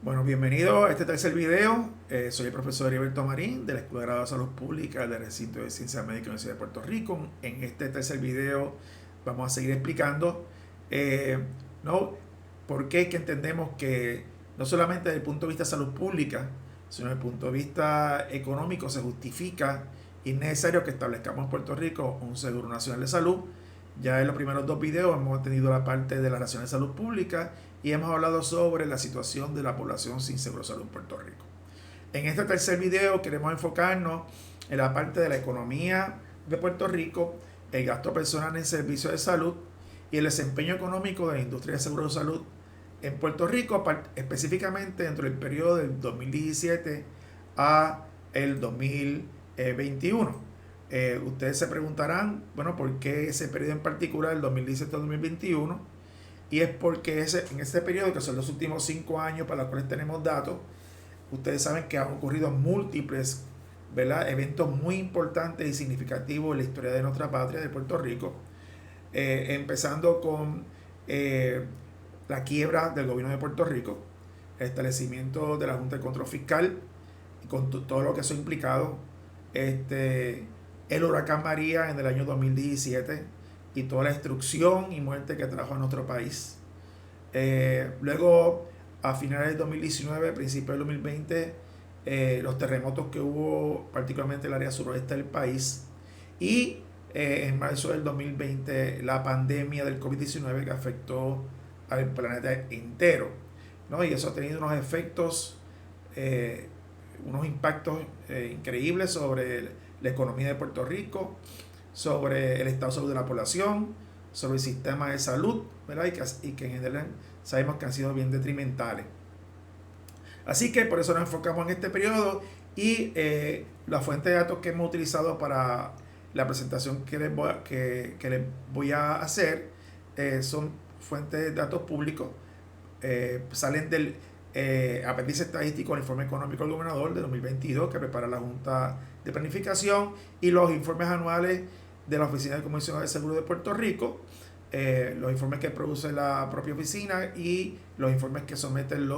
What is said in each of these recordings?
Bueno, bienvenido a este tercer video. Soy el profesor Heriberto Marín de la Escuela de Grado de Salud Pública del Recinto de Ciencias Médicas de la Universidad de Puerto Rico. En este tercer video vamos a seguir explicando eh, ¿no? por qué es que entendemos que no solamente desde el punto de vista de salud pública, sino desde el punto de vista económico se justifica y es necesario que establezcamos en Puerto Rico un Seguro Nacional de Salud. Ya en los primeros dos videos hemos tenido la parte de la Nación de Salud Pública y hemos hablado sobre la situación de la población sin seguro de salud en Puerto Rico. En este tercer video queremos enfocarnos en la parte de la economía de Puerto Rico, el gasto personal en servicios de salud y el desempeño económico de la industria de seguro de salud en Puerto Rico, específicamente dentro del periodo del 2017 a el 2021. Ustedes se preguntarán, bueno, ¿por qué ese periodo en particular, el 2017-2021? Y es porque en ese periodo, que son los últimos 5 años para los cuales tenemos datos, ustedes saben que han ocurrido múltiples, ¿verdad?, eventos muy importantes y significativos en la historia de nuestra patria, de Puerto Rico, empezando con la quiebra del gobierno de Puerto Rico, el establecimiento de la Junta de Control Fiscal, y con todo lo que eso ha implicado, el huracán María en el año 2017 y toda la destrucción y muerte que trajo a nuestro país. Luego, a finales del 2019, principios del 2020, los terremotos que hubo, particularmente en el área suroeste del país. Y en marzo del 2020, la pandemia del COVID-19 que afectó al planeta entero, ¿no? Y eso ha tenido unos efectos, unos impactos increíbles sobre la economía de Puerto Rico, sobre el estado de salud de la población, sobre el sistema de salud, ¿verdad? Y que en general sabemos que han sido bien detrimentales. Así que por eso nos enfocamos en este periodo y la fuente de datos que hemos utilizado para la presentación que les voy a hacer son fuentes de datos públicos. Salen del apéndice estadístico al informe económico del gobernador de 2022 que prepara la Junta de Planificación y los informes anuales de la Oficina de Comisión de Seguro de Puerto Rico, los informes que produce la propia oficina y los informes que someten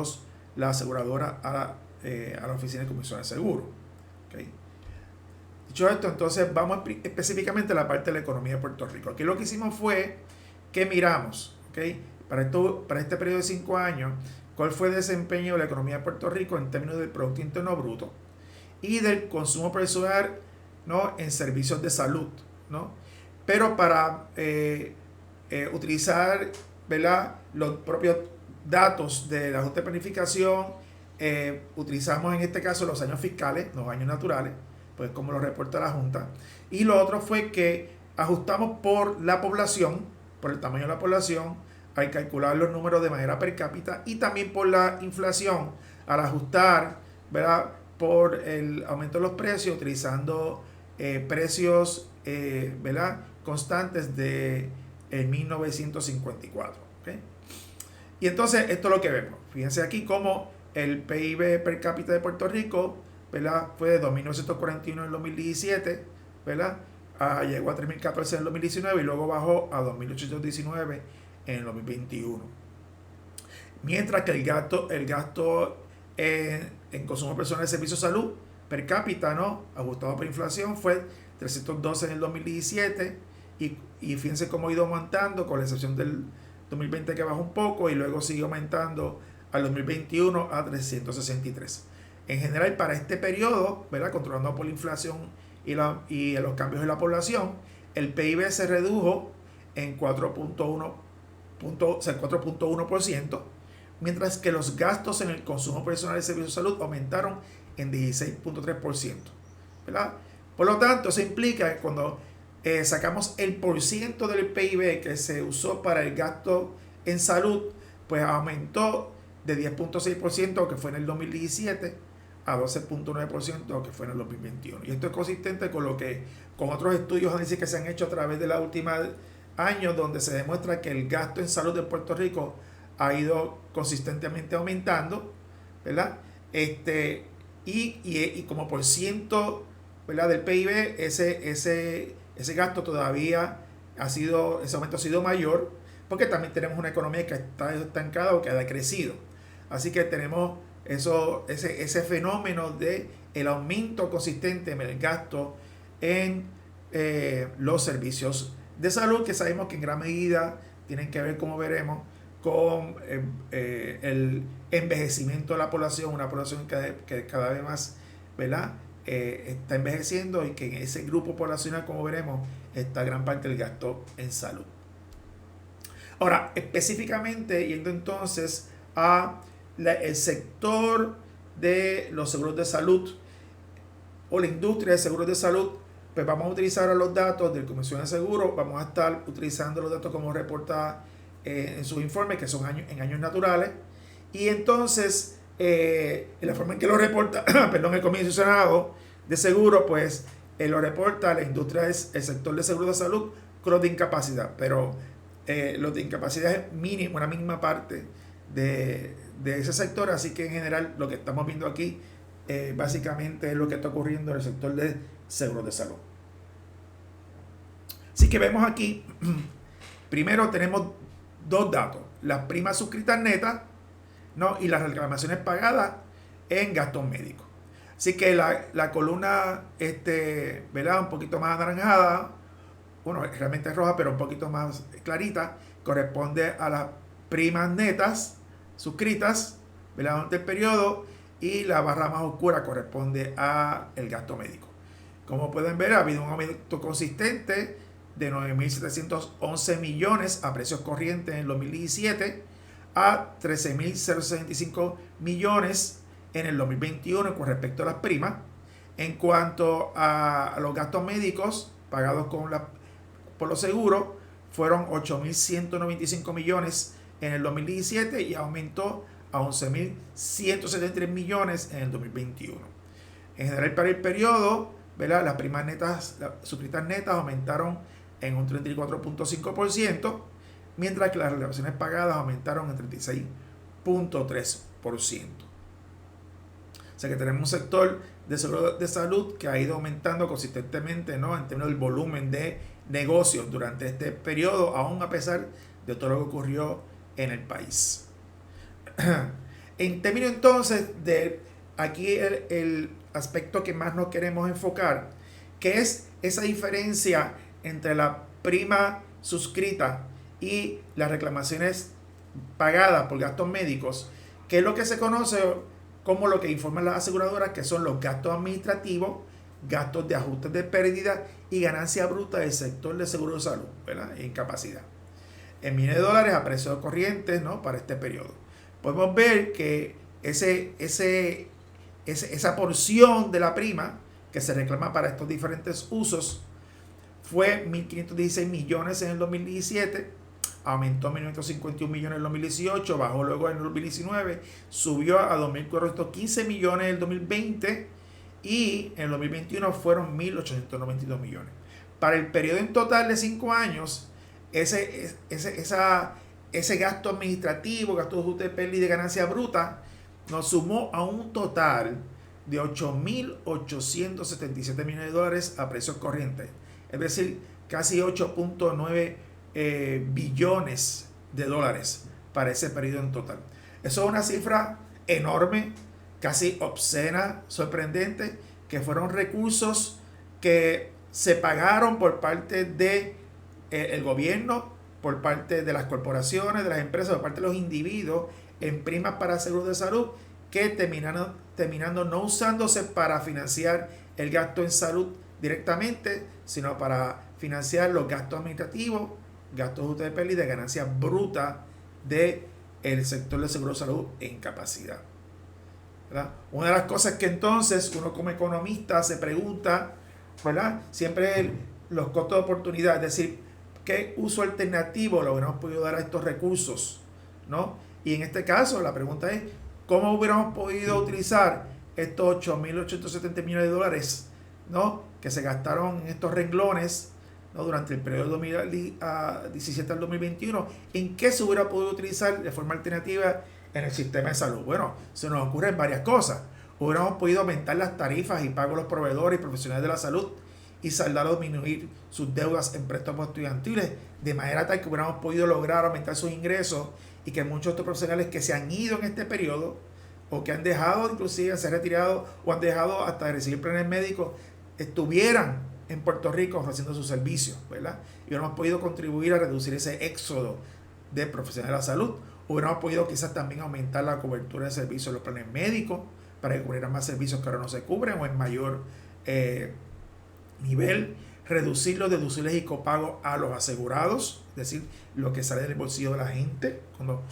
la aseguradora a la Oficina de Comisión de Seguro. ¿Okay? Dicho esto, entonces vamos específicamente a la parte de la economía de Puerto Rico. Aquí lo que hicimos fue que miramos, ¿okay?, para este periodo de 5 años, cuál fue el desempeño de la economía de Puerto Rico en términos del Producto Interno Bruto y del consumo personal, ¿no?, en servicios de salud, ¿no? Pero para utilizar, ¿verdad?, los propios datos de la Junta de Planificación, utilizamos en este caso los años fiscales, los años naturales, pues como lo reporta la Junta. Y lo otro fue que ajustamos por la población, por el tamaño de la población, al calcular los números de manera per cápita y también por la inflación, al ajustar, ¿verdad?, por el aumento de los precios, utilizando precios, ¿verdad?, constantes de 1954. ¿Okay? Y entonces esto es lo que vemos. Fíjense aquí cómo el PIB per cápita de Puerto Rico, ¿verdad?, fue de 2.941 en el 2017, ¿verdad?, llegó a 3.014 en el 2019 y luego bajó a 2.819 en el 2021. Mientras que el gasto en consumo personal de servicios de salud per cápita, ¿no?, ajustado por inflación, fue 312 en el 2017 y fíjense cómo ha ido aumentando, con la excepción del 2020 que bajó un poco y luego sigue aumentando al 2021 a 363. En general, para este periodo, ¿verdad?, controlando por la inflación y los cambios en la población, el PIB se redujo en 4.1%, mientras que los gastos en el consumo personal de servicios de salud aumentaron en 16.3%. ¿Verdad? Por lo tanto, eso implica que cuando sacamos el porciento del PIB que se usó para el gasto en salud, pues aumentó de 10.6% que fue en el 2017 a 12.9% que fue en el 2021. Y esto es consistente con otros estudios que se han hecho a través de los últimos años, donde se demuestra que el gasto en salud de Puerto Rico ha ido consistentemente aumentando, ¿verdad? Y como por ciento, ¿verdad?, del PIB, ese gasto todavía ese aumento ha sido mayor, porque también tenemos una economía que está estancada o que ha decrecido. Así que tenemos ese fenómeno de el aumento consistente en el gasto en los servicios de salud, que sabemos que en gran medida tienen que ver, como veremos, con el envejecimiento de la población, una población que cada vez más, ¿verdad?, está envejeciendo, y que en ese grupo poblacional, como veremos, está gran parte del gasto en salud. Ahora, específicamente, yendo entonces a el sector de los seguros de salud o la industria de seguros de salud, pues vamos a utilizar los datos del Comisión de Seguros. Vamos a estar utilizando los datos como reporta en sus informes, que son en años naturales, y entonces en la forma en que lo reporta perdón, el Comisionado de Seguros, pues lo reporta la industria, es el sector de seguros de salud con los de incapacidad, pero los de incapacidad es mínimo, una mínima parte de ese sector. Así que en general lo que estamos viendo aquí básicamente es lo que está ocurriendo en el sector de seguros de salud. Así que vemos aquí, primero tenemos dos datos: las primas suscritas netas, ¿no?, y las reclamaciones pagadas en gastos médicos. Así que la columna, ¿verdad?, un poquito más anaranjada, bueno, realmente es roja, pero un poquito más clarita, corresponde a las primas netas suscritas, ¿verdad?, durante el periodo, y la barra más oscura corresponde a el gasto médico. Como pueden ver, ha habido un aumento consistente de 9.711 millones a precios corrientes en el 2017 a 13.065 millones en el 2021 con respecto a las primas. En cuanto a los gastos médicos pagados por los seguros, fueron 8.195 millones en el 2017 y aumentó a 11.173 millones en el 2021. En general, para el periodo, ¿verdad?, las primas netas, las suscritas netas aumentaron en un 34.5%, mientras que las reclamaciones pagadas aumentaron en 36.3%. O sea que tenemos un sector de seguro de salud que ha ido aumentando consistentemente, ¿no?, en términos del volumen de negocios durante este periodo, aún a pesar de todo lo que ocurrió en el país. En términos entonces de aquí el aspecto que más nos queremos enfocar, que es esa diferencia entre la prima suscrita y las reclamaciones pagadas por gastos médicos, que es lo que se conoce como lo que informan las aseguradoras, que son los gastos administrativos, gastos de ajustes de pérdida y ganancia bruta del sector de seguro de salud, ¿verdad?, e incapacidad, en millones de dólares a precios corrientes, ¿no?, para este periodo. Podemos ver que esa porción de la prima que se reclama para estos diferentes usos fue 1.516 millones en el 2017, aumentó a 1.951 millones en el 2018, bajó luego en el 2019, subió a 2.415 millones en el 2020 y en el 2021 fueron 1.892 millones. Para el periodo en total de 5 años, ese gasto administrativo, gasto de ajuste de pérdida y de ganancia bruta, nos sumó a un total de 8.877 millones de dólares a precios corrientes. Es decir, casi 8.9 billones de dólares para ese periodo en total. Eso es una cifra enorme, casi obscena, sorprendente, que fueron recursos que se pagaron por parte de el gobierno, por parte de las corporaciones, de las empresas, por parte de los individuos, en primas para seguros de salud, que terminando no usándose para financiar el gasto en salud directamente, sino para financiar los gastos administrativos, gastos de ajuste de pérdida y ganancia bruta del sector de seguro de salud e incapacidad, ¿verdad? Una de las cosas que entonces uno como economista se pregunta, ¿verdad?, siempre los costos de oportunidad, es decir, ¿qué uso alternativo le hubiéramos podido dar a estos recursos, ¿no? Y en este caso la pregunta es, ¿cómo hubiéramos podido utilizar estos 8.870 millones de dólares, ¿no?, que se gastaron en estos renglones, ¿no?, durante el periodo 2017 al 2021? ¿En qué se hubiera podido utilizar de forma alternativa en el sistema de salud? Bueno, se nos ocurren varias cosas. Hubiéramos podido aumentar las tarifas y pagos a los proveedores y profesionales de la salud y saldar o disminuir sus deudas en préstamos estudiantiles, de manera tal que hubiéramos podido lograr aumentar sus ingresos y que muchos de estos profesionales que se han ido en este periodo o que han dejado inclusive ser retirado o han dejado hasta de recibir planes médicos estuvieran en Puerto Rico ofreciendo sus servicios, ¿verdad? Y hubiéramos podido contribuir a reducir ese éxodo de profesionales de la salud. Hubiéramos podido quizás también aumentar la cobertura de servicios de los planes médicos para que cubrieran más servicios que ahora no se cubren o en mayor nivel. Reducir los deducibles y copagos a los asegurados, es decir, lo que sale del bolsillo de la gente cuando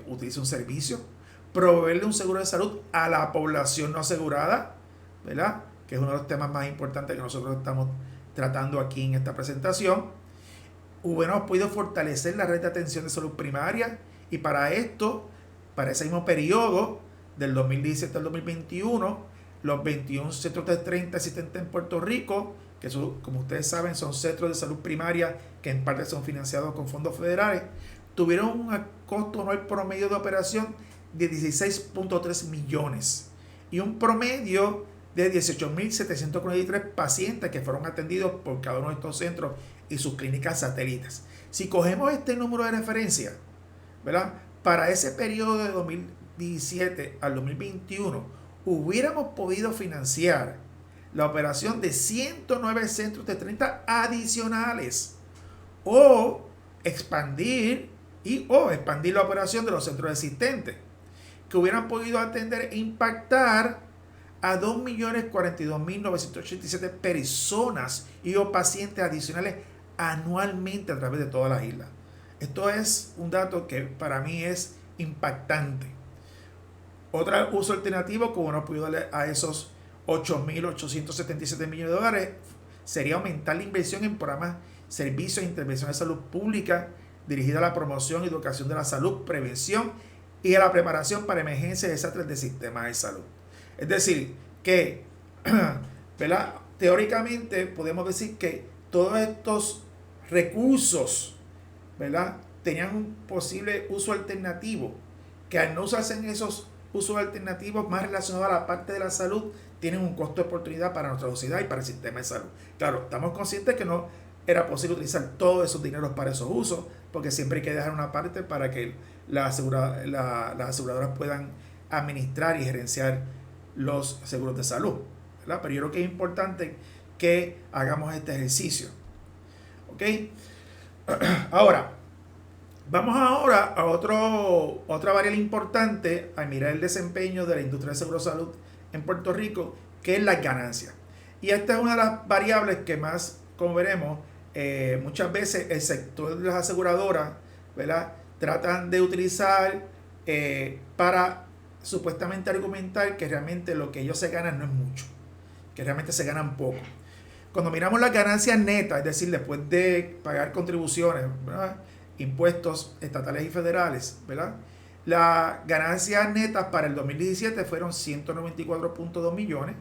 utiliza un servicio. Proveerle un seguro de salud a la población no asegurada, ¿verdad? Que es uno de los temas más importantes que nosotros estamos tratando aquí en esta presentación. Hubiéramos podido fortalecer la red de atención de salud primaria y para esto, para ese mismo periodo del 2017 al 2021, los 21 centros de 30 existentes en Puerto Rico, que son, como ustedes saben, son centros de salud primaria que en parte son financiados con fondos federales, tuvieron un costo anual promedio de operación de 16.3 millones y un promedio de 18.743 pacientes que fueron atendidos por cada uno de estos centros y sus clínicas satélites. Si cogemos este número de referencia, ¿verdad? Para ese periodo de 2017 al 2021, hubiéramos podido financiar la operación de 109 centros de 30 adicionales o expandir la operación de los centros existentes que hubieran podido atender e impactar a 2.042.987 personas y o pacientes adicionales anualmente a través de todas las islas. Esto es un dato que para mí es impactante. Otro uso alternativo, como no puedo darle a esos 8.877 millones de dólares, sería aumentar la inversión en programas, servicios e intervención de salud pública dirigida a la promoción y educación de la salud, prevención y a la preparación para emergencias y desastres del sistema de salud. Es decir, que ¿verdad? Teóricamente podemos decir que todos estos recursos, ¿verdad?, tenían un posible uso alternativo, que al no usarse en esos usos alternativos más relacionados a la parte de la salud, tienen un costo de oportunidad para nuestra sociedad y para el sistema de salud. Claro, estamos conscientes que no era posible utilizar todos esos dineros para esos usos, porque siempre hay que dejar una parte para que las aseguradoras puedan administrar y gerenciar los seguros de salud, ¿verdad? Pero yo creo que es importante que hagamos este ejercicio. ¿Ok? Ahora, vamos ahora a otra variable importante a mirar el desempeño de la industria de seguro de salud en Puerto Rico, que es las ganancias. Y esta es una de las variables que más, como veremos, muchas veces el sector de las aseguradoras, ¿verdad?, tratan de utilizar para supuestamente argumentar que realmente lo que ellos se ganan no es mucho, que realmente se ganan poco. Cuando miramos las ganancias netas, es decir, después de pagar contribuciones, ¿verdad?, impuestos estatales y federales, ¿verdad?, las ganancias netas para el 2017 fueron 194.2 millones,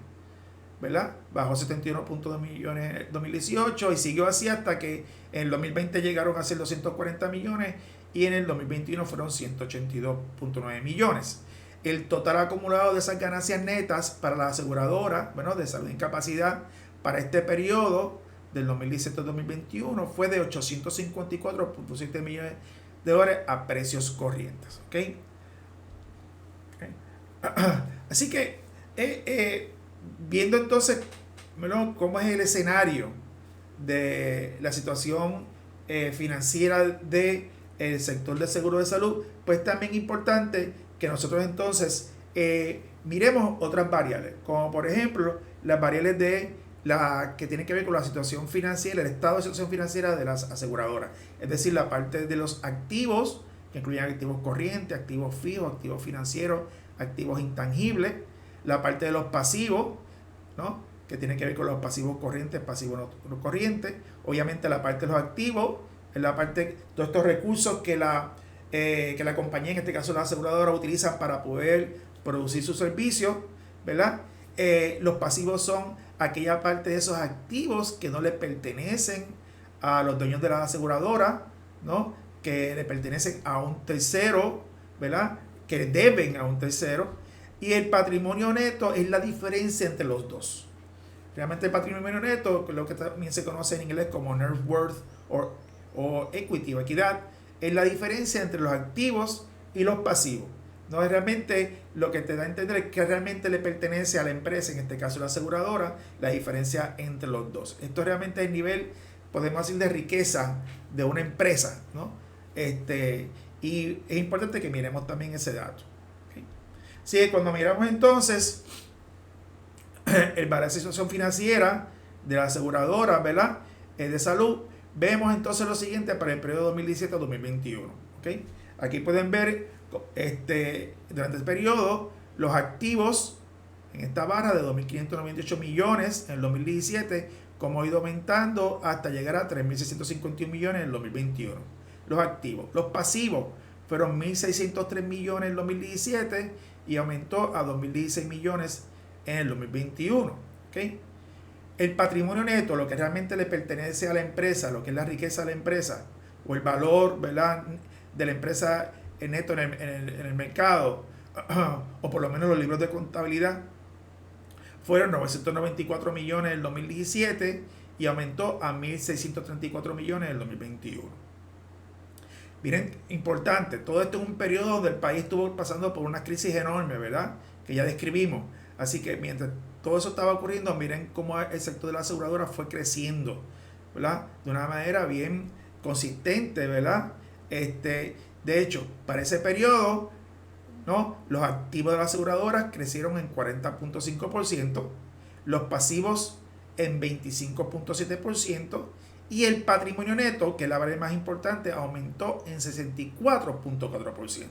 ¿verdad?, bajó 71.2 millones en el 2018 y siguió así hasta que en el 2020 llegaron a ser 240 millones y en el 2021 fueron 182.9 millones. El total acumulado de esas ganancias netas para la aseguradora, bueno, de salud e incapacidad para este periodo del 2017 al 2021 fue de 854.7 millones de dólares a precios corrientes. ¿Okay? Así que viendo entonces, bueno, cómo es el escenario de la situación financiera del sector de seguro de salud, pues también es importante que nosotros entonces miremos otras variables, como por ejemplo las variables que tienen que ver con la situación financiera, el estado de situación financiera de las aseguradoras, es decir, la parte de los activos, que incluyen activos corrientes, activos fijos, activos financieros, activos intangibles, la parte de los pasivos, ¿no?, que tiene que ver con los pasivos corrientes, pasivos no corrientes, obviamente la parte de los activos, en la parte de todos estos recursos que la compañía, en este caso la aseguradora, utilizan para poder producir sus servicios, ¿verdad? Los pasivos son aquella parte de esos activos que no le pertenecen a los dueños de la aseguradora, ¿no?, que le pertenecen a un tercero, ¿verdad?, que deben a un tercero, y el patrimonio neto es la diferencia entre los dos. Realmente el patrimonio neto, lo que también se conoce en inglés como net worth o equity o equidad, es la diferencia entre los activos y los pasivos. No es realmente lo que te da a entender que realmente le pertenece a la empresa, en este caso la aseguradora, la diferencia entre los dos. Esto realmente es el nivel, podemos decir, de riqueza de una empresa, ¿no? Y es importante que miremos también ese dato. ¿Okay? Así que cuando miramos entonces el balance de situación financiera de la aseguradora, ¿verdad? De salud, vemos entonces lo siguiente para el periodo 2017 a 2021. ¿Okay? Aquí pueden ver durante el periodo los activos en esta barra de 2.598 millones en el 2017, como ha ido aumentando hasta llegar a 3.651 millones en el 2021. Los activos. Los pasivos fueron 1.603 millones en el 2017 y aumentó a 2.016 millones en el 2021. ¿Okay? El patrimonio neto, lo que realmente le pertenece a la empresa, lo que es la riqueza de la empresa, o el valor, ¿verdad?, de la empresa neto en el mercado, o por lo menos los libros de contabilidad, fueron 994 millones en el 2017 y aumentó a 1.634 millones en el 2021. Miren, importante, todo esto es un periodo donde el país estuvo pasando por una crisis enorme, ¿verdad?, que ya describimos. Así que mientras todo eso estaba ocurriendo, miren cómo el sector de la aseguradora fue creciendo, ¿verdad?, de una manera bien consistente, ¿verdad? De hecho, para ese periodo, ¿no?, los activos de la aseguradora crecieron en 40.5%, los pasivos en 25.7% y el patrimonio neto, que es la variable más importante, aumentó en 64.4%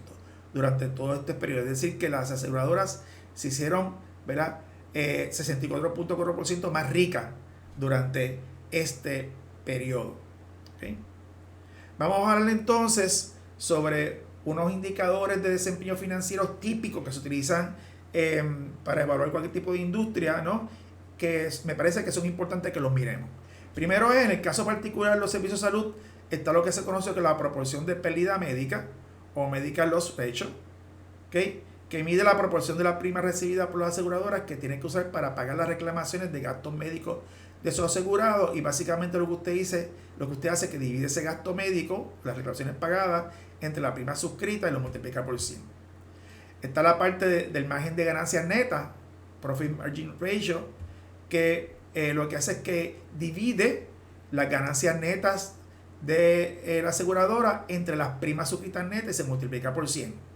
durante todo este periodo. Es decir, que las aseguradoras se hicieron, ¿verdad?, 64.4% más ricas durante este periodo. ¿Okay? Vamos a hablar entonces sobre unos indicadores de desempeño financiero típicos que se utilizan para evaluar cualquier tipo de industria, ¿no?, que me parece que son importantes que los miremos. Primero es, en el caso particular de los servicios de salud, está lo que se conoce como la proporción de pérdida médica o medical loss ratio, ¿okay?, que mide la proporción de la prima recibida por las aseguradoras que tienen que usar para pagar las reclamaciones de gastos médicos de sus asegurados, y básicamente lo que usted hace es que divide ese gasto médico, las reclamaciones pagadas, entre la prima suscrita y lo multiplica por 100. Está la parte del margen de ganancias netas, Profit Margin Ratio, que lo que hace es que divide las ganancias netas de la aseguradora entre las primas suscritas netas y se multiplica por 100.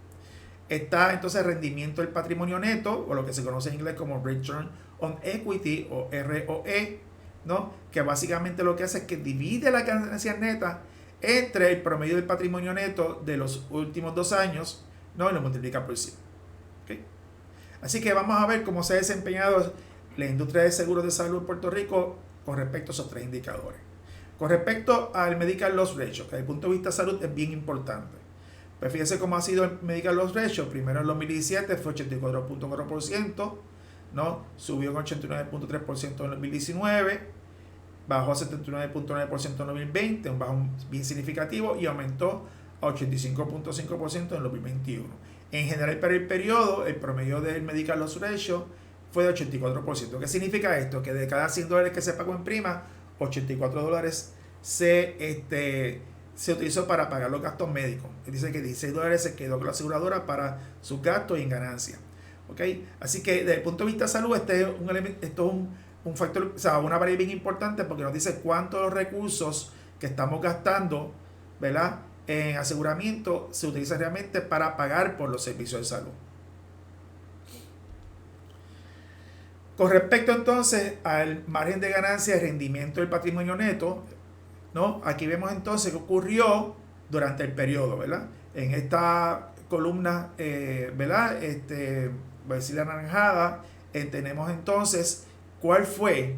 Está entonces el rendimiento del patrimonio neto, o lo que se conoce en inglés como Return on Equity o ROE, ¿no?, que básicamente lo que hace es que divide las ganancias netas entre el promedio del patrimonio neto de los últimos 2 años, ¿no?, y lo multiplica por 100. ¿Okay? Así que vamos a ver cómo se ha desempeñado la industria de seguros de salud en Puerto Rico con respecto a esos 3 indicadores. Con respecto al Medical Loss Ratio, que desde el punto de vista de salud es bien importante. Pues fíjense cómo ha sido el Medical Loss Ratio. Primero en 2017 fue 84.4%, ¿no? Subió en 89.3% en 2019, bajó a 79.9% en 2020, un bajo bien significativo, y aumentó a 85.5% en 2021. En general, para el periodo, el promedio del Medical Loss Ratio fue de 84%. ¿Qué significa esto? Que de cada $100 que se pagó en prima, $84 se utilizó para pagar los gastos médicos. Dice que $16 se quedó con la aseguradora para sus gastos y en ganancias. ¿Okay? Así que desde el punto de vista de salud, esto es un factor, o sea, una variable bien importante, porque nos dice cuántos recursos que estamos gastando, ¿verdad?, en aseguramiento se utiliza realmente para pagar por los servicios de salud. Con respecto entonces al margen de ganancia y rendimiento del patrimonio neto, ¿no?, aquí vemos entonces qué ocurrió durante el periodo, ¿verdad? En esta columna, ¿verdad?, voy a decir la anaranjada, tenemos entonces cuál fue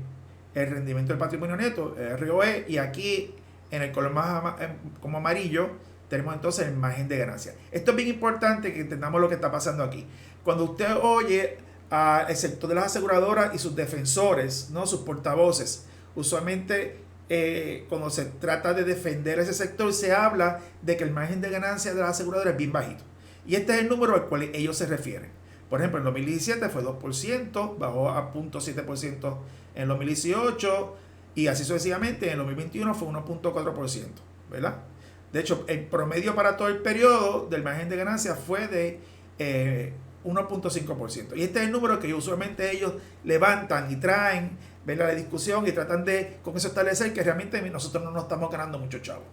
el rendimiento del patrimonio neto, el ROE, y aquí en el color más como amarillo tenemos entonces el margen de ganancia. Esto es bien importante que entendamos lo que está pasando aquí. Cuando usted oye al sector de las aseguradoras y sus defensores, ¿no?, sus portavoces, usualmente cuando se trata de defender ese sector se habla de que el margen de ganancia de las aseguradoras es bien bajito. Y este es el número al cual ellos se refieren. Por ejemplo, en 2017 fue 2%, bajó a 0.7% en 2018 y así sucesivamente. En el 2021 fue 1.4%, ¿verdad? De hecho, el promedio para todo el periodo del margen de ganancia fue de 1.5%. Y este es el número que usualmente ellos levantan y traen, ven la discusión y tratan de con eso establecer que realmente nosotros no nos estamos ganando mucho chavo.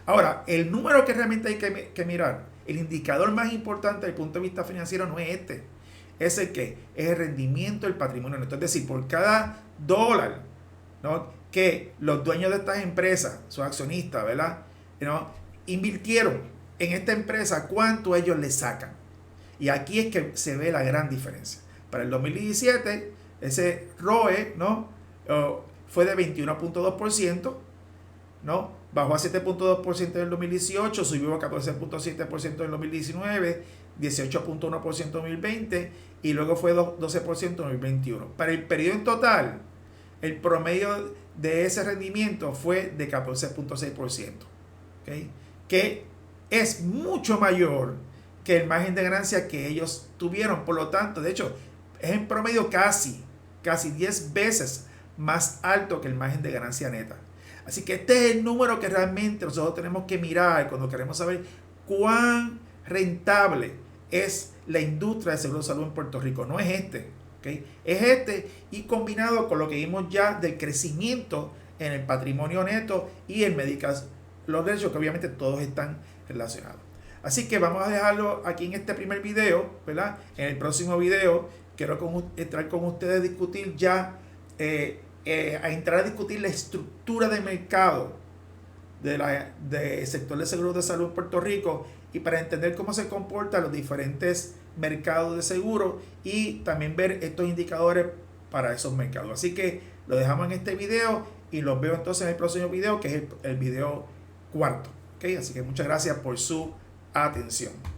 Ahora, el número que realmente hay que mirar, el indicador más importante desde el punto de vista financiero no es este. Es el que es el rendimiento del patrimonio neto. Es decir, por cada dólar, ¿no?, que los dueños de estas empresas, sus accionistas, ¿verdad?, ¿no?, invirtieron en esta empresa, ¿cuánto ellos le sacan? Y aquí es que se ve la gran diferencia. Para el 2017, ese ROE, ¿no?, fue de 21.2%, ¿no?, bajó a 7.2% en el 2018, subió a 14.7% en el 2019, 18.1% en 2020 y luego fue 12% en 2021. Para el periodo en total, el promedio de ese rendimiento fue de 14.6%, ¿okay?, que es mucho mayor que el margen de ganancia que ellos tuvieron. Por lo tanto, de hecho, es en promedio casi 10 veces más alto que el margen de ganancia neta. Así que este es el número que realmente nosotros tenemos que mirar cuando queremos saber cuán rentable es la industria de seguro de salud en Puerto Rico. No es este, ¿okay?, es este, y combinado con lo que vimos ya del crecimiento en el patrimonio neto y el medical loss ratio, que obviamente todos están relacionados. Así que vamos a dejarlo aquí en este primer video, ¿verdad? En el próximo video quiero entrar con ustedes a discutir ya, a entrar a discutir la estructura de mercado del sector de seguros de salud en Puerto Rico, y para entender cómo se comportan los diferentes mercados de seguro y también ver estos indicadores para esos mercados. Así que lo dejamos en este video y los veo entonces en el próximo video, que es el video cuarto. ¿Okay? Así que muchas gracias por su atención.